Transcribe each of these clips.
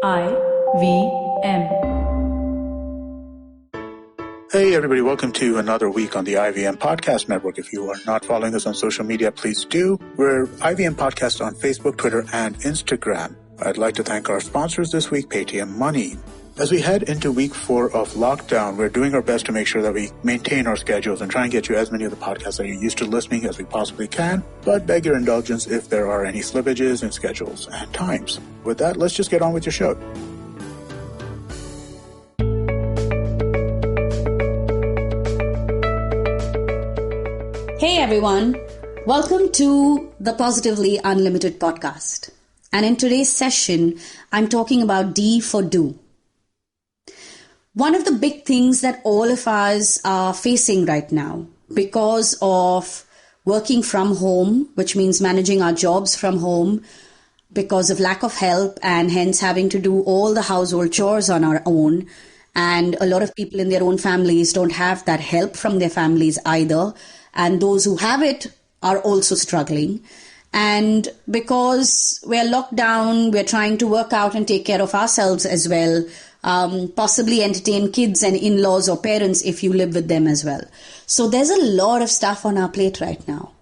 IVM. Hey everybody, welcome to another week on the IVM Podcast Network. If you are not following us on social media, please do. We're IVM Podcast on Facebook, Twitter, and Instagram. I'd like to thank our sponsors this week, Paytm Money. As we head into week 4 of lockdown, we're doing our best to make sure that we maintain our schedules and try and get you as many of the podcasts that you're used to listening as we possibly can, but beg your indulgence if there are any slippages in schedules and times. With that, let's just get on with your show. Hey everyone, welcome to the Positively Unlimited podcast. And in today's session, I'm talking about D for do. One of the big things that all of us are facing right now because of working from home, which means managing our jobs from home, because of lack of help and hence having to do all the household chores on our own. And a lot of people in their own families don't have that help from their families either. And those who have it are also struggling. And because we're locked down, we're trying to work out and take care of ourselves as well. Possibly entertain kids and in-laws or parents if you live with them as well. So there's a lot of stuff on our plate right now.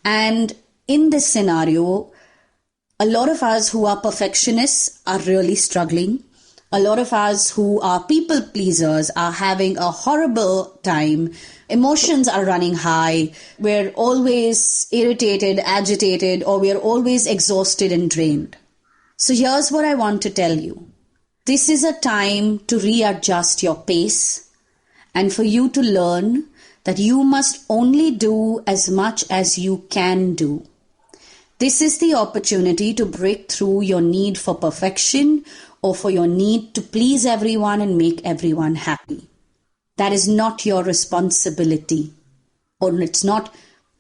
And in this scenario, a lot of us who are perfectionists are really struggling. A lot of us who are people pleasers are having a horrible time. Emotions are running high. We're always irritated, agitated, or we're always exhausted and drained. So here's what I want to tell you. This is a time to readjust your pace and for you to learn that you must only do as much as you can do. This is the opportunity to break through your need for perfection or for your need to please everyone and make everyone happy. That is not your responsibility, or it's not.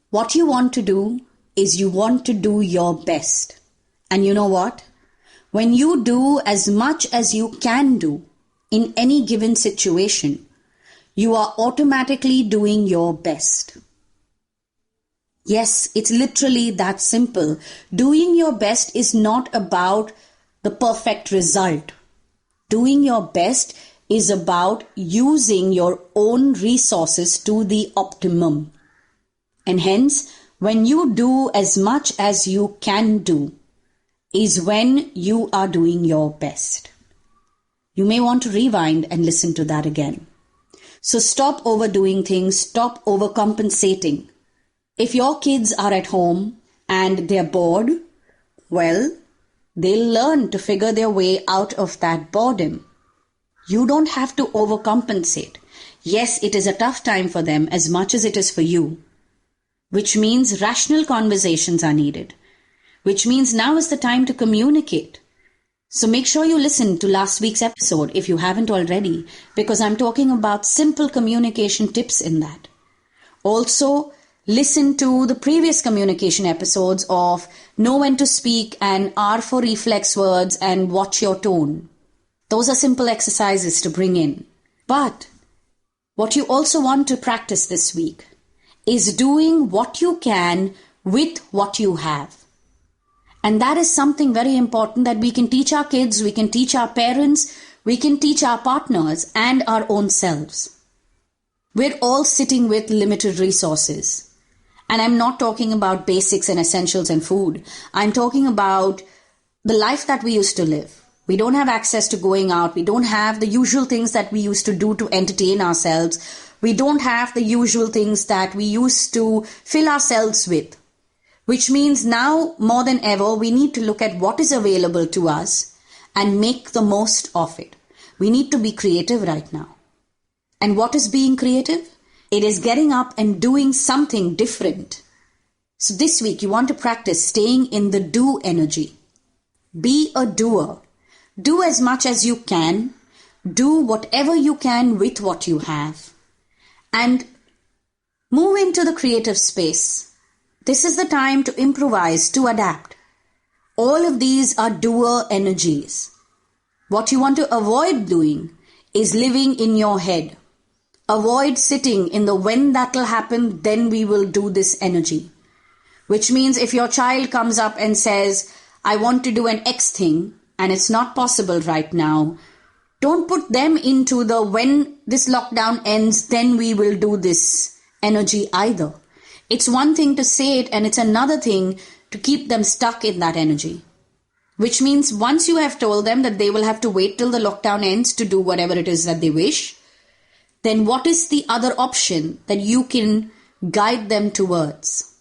What you want to do is you want to do your best. And you know what? When you do as much as you can do in any given situation, you are automatically doing your best. Yes, it's literally that simple. Doing your best is not about the perfect result. Doing your best is about using your own resources to the optimum. And hence, when you do as much as you can do, is when you are doing your best. You may want to rewind and listen to that again. So stop overdoing things, stop overcompensating. If your kids are at home and they're bored, well, they'll learn to figure their way out of that boredom. You don't have to overcompensate. Yes, it is a tough time for them as much as it is for you, which means rational conversations are needed, which means now is the time to communicate. So make sure you listen to last week's episode if you haven't already, because I'm talking about simple communication tips in that. Also, listen to the previous communication episodes of Know When to Speak and R for Reflex Words and Watch Your Tone. Those are simple exercises to bring in. But what you also want to practice this week is doing what you can with what you have. And that is something very important that we can teach our kids, we can teach our parents, we can teach our partners and our own selves. We're all sitting with limited resources. And I'm not talking about basics and essentials and food. I'm talking about the life that we used to live. We don't have access to going out. We don't have the usual things that we used to do to entertain ourselves. We don't have the usual things that we used to fill ourselves with. Which means now more than ever, we need to look at what is available to us and make the most of it. We need to be creative right now. And what is being creative? It is getting up and doing something different. So this week, you want to practice staying in the do energy. Be a doer. Do as much as you can. Do whatever you can with what you have. And move into the creative space. This is the time to improvise, to adapt. All of these are doer energies. What you want to avoid doing is living in your head. Avoid sitting in the when that'll happen, then we will do this energy. Which means if your child comes up and says, I want to do an X thing, and it's not possible right now, don't put them into the when this lockdown ends, then we will do this energy either. It's one thing to say it, and it's another thing to keep them stuck in that energy. Which means once you have told them that they will have to wait till the lockdown ends to do whatever it is that they wish, then what is the other option that you can guide them towards?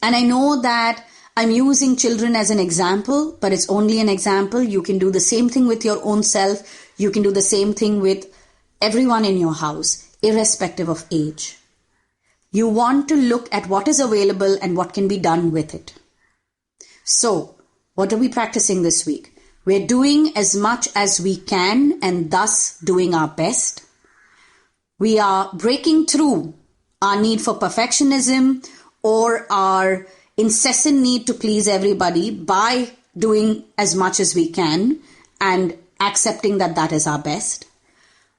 And I know that I'm using children as an example, but it's only an example. You can do the same thing with your own self. You can do the same thing with everyone in your house, irrespective of age. You want to look at what is available and what can be done with it. So, what are we practicing this week? We're doing as much as we can and thus doing our best. We are breaking through our need for perfectionism or our incessant need to please everybody by doing as much as we can and accepting that that is our best.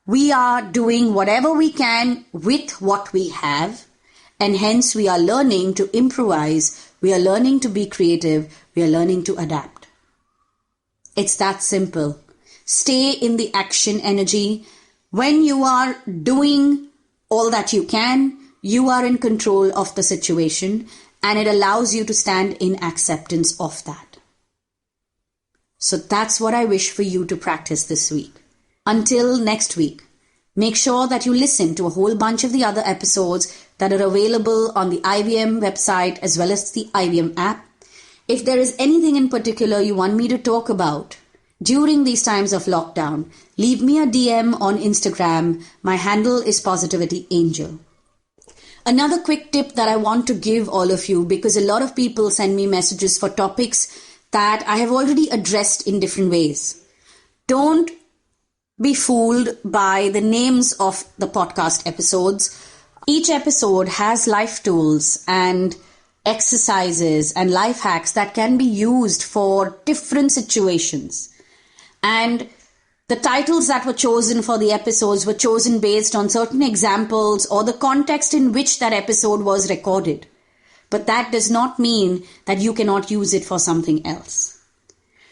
We are doing whatever we can with what we have, and hence we are learning to improvise. We are learning to be creative. We are learning to adapt. It's that simple. Stay in the action energy. When you are doing all that you can, you are in control of the situation, and it allows you to stand in acceptance of that. So that's what I wish for you to practice this week. Until next week, make sure that you listen to a whole bunch of the other episodes that are available on the IVM website as well as the IVM app. If there is anything in particular you want me to talk about during these times of lockdown, leave me a DM on Instagram. My handle is Positivity Angel. Another quick tip that I want to give all of you, because a lot of people send me messages for topics that I have already addressed in different ways. Don't be fooled by the names of the podcast episodes. Each episode has life tools and exercises and life hacks that can be used for different situations. And the titles that were chosen for the episodes were chosen based on certain examples or the context in which that episode was recorded. But that does not mean that you cannot use it for something else.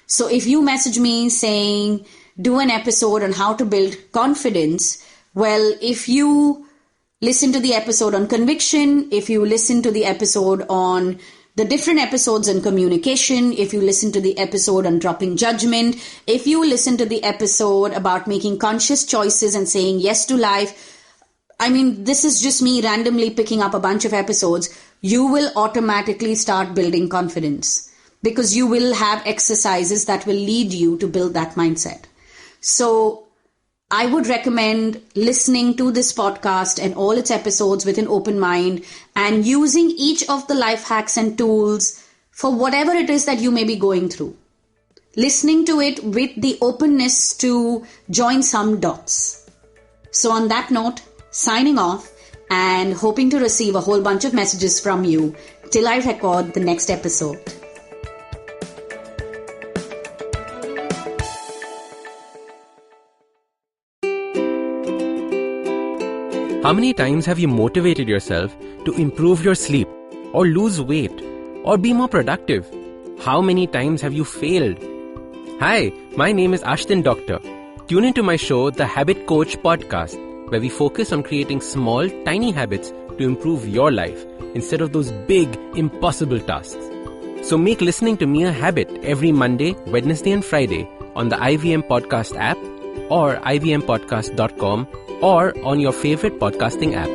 So if you message me saying, do an episode on how to build confidence, well, if you listen to the episode on conviction, if you listen to the episode on the different episodes on communication, if you listen to the episode on dropping judgment, if you listen to the episode about making conscious choices and saying yes to life, I mean, this is just me randomly picking up a bunch of episodes, you will automatically start building confidence because you will have exercises that will lead you to build that mindset. So I would recommend listening to this podcast and all its episodes with an open mind and using each of the life hacks and tools for whatever it is that you may be going through. Listening to it with the openness to join some dots. So on that note, signing off and hoping to receive a whole bunch of messages from you till I record the next episode. How many times have you motivated yourself to improve your sleep or lose weight or be more productive? How many times have you failed? Hi, my name is Ashton Doctor. Tune into my show, The Habit Coach Podcast, where we focus on creating small, tiny habits to improve your life instead of those big, impossible tasks. So make listening to me a habit every Monday, Wednesday and Friday on the IVM Podcast app or ivmpodcast.com or on your favorite podcasting app.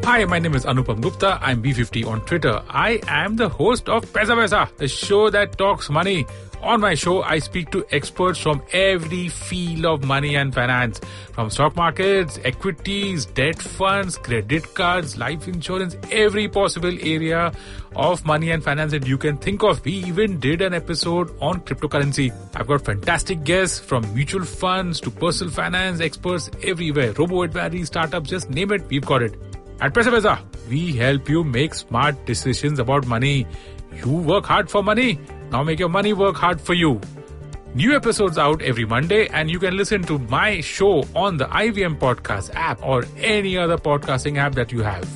Hi, my name is Anupam Gupta. I'm B50 on Twitter. I am the host of Paisa Vaisa, the show that talks money. On my show, I speak to experts from every field of money and finance, from stock markets, equities, debt funds, credit cards, life insurance, every possible area of money and finance that you can think of. We even did an episode on cryptocurrency. I've got fantastic guests from mutual funds to personal finance experts everywhere. Robo-advisory, startups, just name it, we've got it. At Paisa Vaisa, we help you make smart decisions about money. You work hard for money. Now make your money work hard for you. New episodes out every Monday, and you can listen to my show on the IVM Podcast app or any other podcasting app that you have.